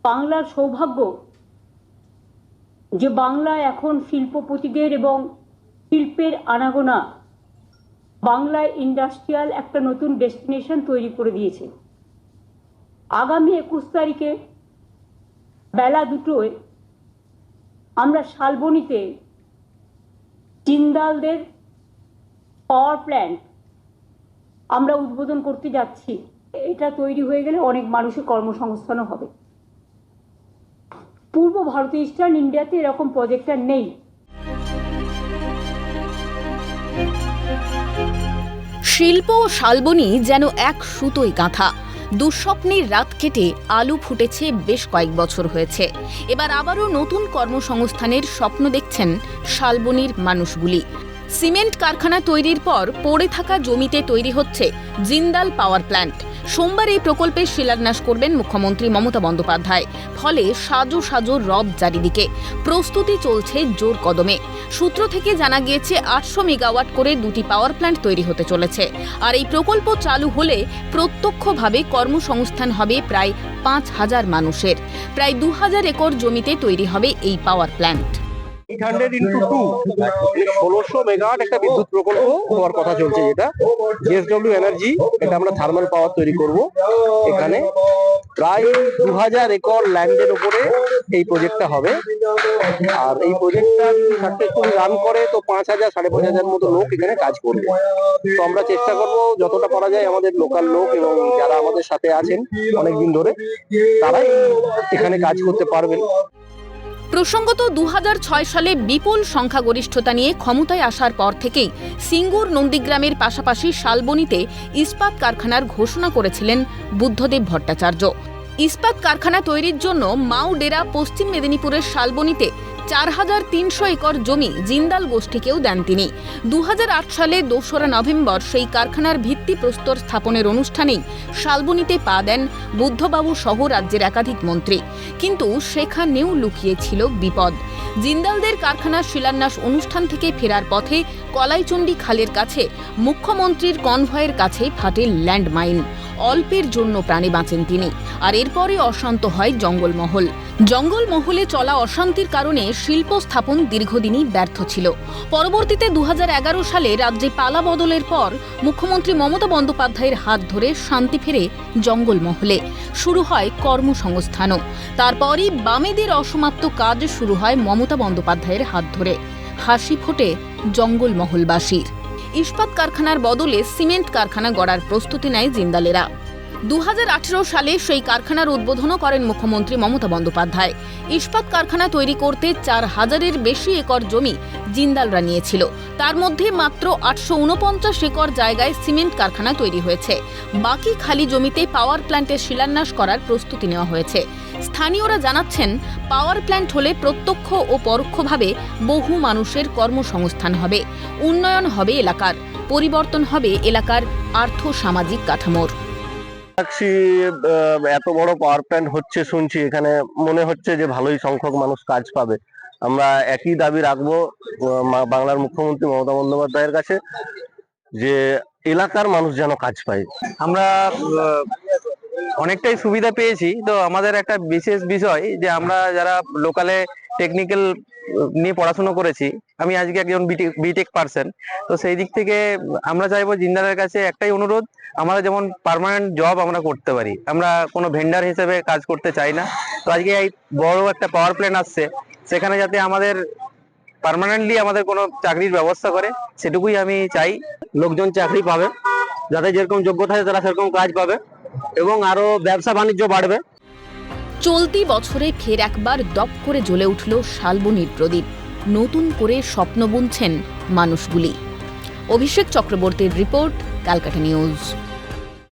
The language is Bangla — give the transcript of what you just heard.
বাংলার সৌভাগ্য যে বাংলা এখন শিল্পপতিদের এবং শিল্পের আনাগোনা বাংলায় ইন্ডাস্ট্রিয়াল একটা নতুন ডেস্টিনেশন তৈরি করে দিয়েছে। আগামী 21 তারিখে বেলা 2টায় আমরা শালবনীতে জিন্দালদের পাওয়ার প্ল্যান্ট আমরা উদ্বোধন করতে যাচ্ছি। এটা তৈরি হয়ে গেলে অনেক মানুষের কর্মসংস্থানও হবে। পূর্ব ভারতে ইস্টার্ন ইন্ডিয়াতে এরকম প্রজেক্ট আর নেই। শিল্প ও শালবনী যেন এক সুতোয় গাঁথা। দুঃস্বপ্নের রাত কেটে আলু ফুটেছে বেশ কয়েক বছর হয়েছে। এবার আবারও নতুন কর্মসংস্থানের স্বপ্ন দেখছেন শালবনীর মানুষগুলি। সিমেন্ট কারখানা তৈরির পর পড়ে থাকা জমিতে তৈরি হচ্ছে জিন্দাল পাওয়ার প্ল্যান্ট। সোমবার এই প্রকল্পের শিলান্যাস করবেন মুখ্যমন্ত্রী মমতা বন্দ্যোপাধ্যায়। ফলে সাজো সাজো রব চারিদিকে, প্রস্তুতি চলছে জোর কদমে। সূত্র থেকে জানা গিয়েছে 800 মেগাওয়াট করে 2টি পাওয়ার প্ল্যান্ট তৈরি হতে চলেছে। আর এই প্রকল্প চালু হলে প্রত্যক্ষভাবে কর্মসংস্থান হবে প্রায় 5000 মানুষের। প্রায় 2000 একর জমিতে তৈরি হবে এই পাওয়ার প্ল্যান্ট। 800x2 1600 মেগাওয়াট একটা বিদ্যুৎ প্রকল্প হওয়ার কথা চলছে, যেটা জেএসডব্লিউ এনার্জি, এটা আমরা থার্মাল পাওয়ার তৈরি করব। এখানে প্রায় 2000 একর ল্যান্ডের উপরে এই প্রজেক্টটা হবে। আর এই প্রজেক্টটা সাকসেসফুলি রান করে তো 5000 5500 মতো লোক এখানে কাজ করবে। তো আমরা চেষ্টা করব যতটা পারা যায় আমাদের লোকাল লোক এবং যারা আমাদের সাথে আছেন অনেকদিন ধরে তারাই এখানে কাজ করতে পারবেন। প্রসঙ্গত 2006 সালে বিপুল সংখ্যাগরিষ্ঠতা নিয়ে ক্ষমতায় আসার পর থেকেই সিঙ্গুর নন্দীগ্রামের পাশাপাশি শালবনীতে ইস্পাত কারখানার ঘোষণা করেছিলেন বুদ্ধদেব ভট্টাচার্য। ইস্পাত কারখানা তৈরির জন্য মাউডেরা পশ্চিম মেদিনীপুরের শালবনীতে 4300 একর জমি জিন্দাল গোষ্ঠীকেও দেন তিনি। 2008 সালে 2রা নভেম্বর সেই কারখানার ভিত্তিপ্রস্তর স্থাপনের অনুষ্ঠানেই শালবনীতে পা দেন বুদ্ধবাবু সহ রাজ্যের একাধিক মন্ত্রী। কিন্তু সেখানেও লুকিয়েছিল বিপদ। জিন্দালদের কারখানার শিলান্যাস অনুষ্ঠান থেকে ফেরার পথে কলাইচণ্ডী খালের কাছে মুখ্যমন্ত্রীর কনভয়ের কাছে ফাটে ল্যান্ডমাইন। অল্পের জন্য প্রাণে বাঁচেন তিনি। আর এরপরে অশান্ত হয় জঙ্গলমহল। জঙ্গলমহলে চলা অশান্তির কারণে শিল্প স্থাপন দীর্ঘদিনই ব্যর্থ ছিল। পরবর্তীতে 2011 সালে রাজ্যে পালা বদলের পর মুখ্যমন্ত্রী মমতা বন্দ্যোপাধ্যায়ের হাত ধরে শান্তি ফেরে জঙ্গলমহলে। শুরু হয় কর্মসংস্থানও। তারপরই বামেদের অসমাপ্ত কাজ শুরু হয় মমতা বন্দ্যোপাধ্যায়ের হাত ধরে। হাসি ফোটে জঙ্গলমহলবাসীর। ইস্পাত কারখানার বদলে সিমেন্ট কারখানা গড়ার প্রস্তুতি নেয় জিন্দালেরা। 2018 সালে সেই কারখানার উদ্বোধনও করেন মুখ্যমন্ত্রী মমতা বন্দ্যোপাধ্যায়। ইস্পাত কারখানা তৈরি করতে 4000-এর বেশি একর জমি জিন্দালরা নিয়েছিল। তার মধ্যে মাত্র 849 একর জায়গায় সিমেন্ট কারখানা তৈরি হয়েছে। বাকি খালি জমিতে পাওয়ার প্ল্যান্টের শিলান্যাস করার প্রস্তুতি নেওয়া হয়েছে। স্থানীয়রা জানাচ্ছেন, পাওয়ার প্ল্যান্ট হলে প্রত্যক্ষ ও পরোক্ষভাবে বহু মানুষের কর্মসংস্থান হবে, উন্নয়ন হবে এলাকার, পরিবর্তন হবে এলাকার আর্থ-সামাজিক কাঠামোর। এত বড় পাওয়ার প্ল্যান্ট হচ্ছে শুনছি, এখানে মনে হচ্ছে যে ভালোই সংখ্যক মানুষ কাজ পাবে। আমরা একই দাবি রাখবো বাংলার মুখ্যমন্ত্রী মমতা বন্দ্যোপাধ্যায়ের কাছে, যে এলাকার মানুষ যেন কাজ পায়। আমরা অনেকটাই সুবিধা পেয়েছি। তো আমাদের একটা বিশেষ বিষয় যে আমরা যারা লোকালে টেকনিক্যাল নিয়ে পড়াশোনা করেছি, আমি আজকে একজন বিটেক পার্সন, তো সেই দিক থেকে আমরা চাইবো জিন্দালের কাছে একটাই অনুরোধ, আমরা যেমন পার্মানেন্ট জব আমরা করতে পারি, আমরা কোনো ভেন্ডার হিসেবে কাজ করতে চাই না। তো আজকে এই বড় একটা পাওয়ার প্ল্যান্ট আসছে, সেখানে যাতে আমাদের পার্মানেন্টলি আমাদের কোনো চাকরির ব্যবস্থা করে, সেটুকুই আমি চাই। লোকজন চাকরি পাবে, যাদের যেরকম যোগ্যতা আছে তারা সেরকম কাজ পাবে এবং আরো ব্যবসা বাণিজ্য বাড়বে। চলতি বছরে ফের একবার দপ করে জ্বলে উঠল শালবনীর প্রদীপ। নতুন করে স্বপ্ন বুনছেন মানুষগুলি। অভিষেক চক্রবর্তীর রিপোর্ট, ক্যালকাটা নিউজ।